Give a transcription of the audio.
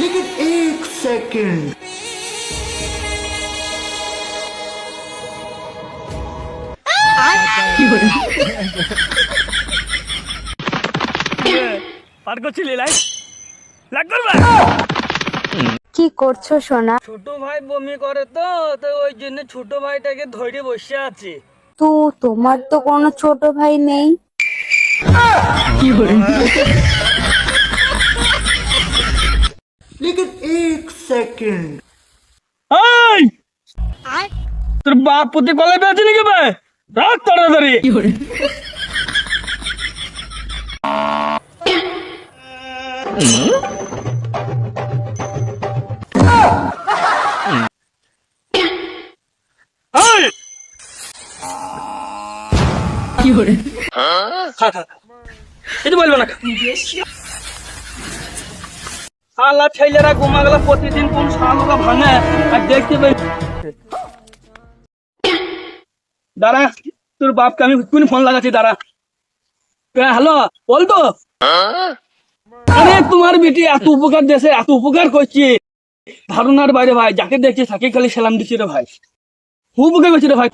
लेकिन एक सेकंड। পার করছিলি লাই লাগ করবা। কি করছো সোনা? ছোট ভাই বমি করে তো তো ওই জন্য ছোট ভাইটাকে ধরে বসে আছে। তো তোমার তো কোনো ছোট ভাই নেই। लेकिन एक सेकंड। এই তোর বাপ পুতে কলে পেয়েছে নাকি ভাই? রাখ তাড়াতাড়ি। এই! খা, খা। কিছু বলবে না। শালা ছেলেরা ঘুমাগুলো প্রতিদিন কোন শালুকা ভাঙে আর দেখতে পাই। দাঁড়া, তোর বাপকে আমি কোন ফোন লাগাচ্ছি, দাঁড়া। হ্যালো, বল তো। আরে তোমার বেটি এত উপকার দেশে এত উপকার করছি, ধারণার বাইরে ভাই। যাকে দেখছি তাকে খালি সালাম দিচ্ছি রে ভাই। খুব উপকার করছি রে ভাই।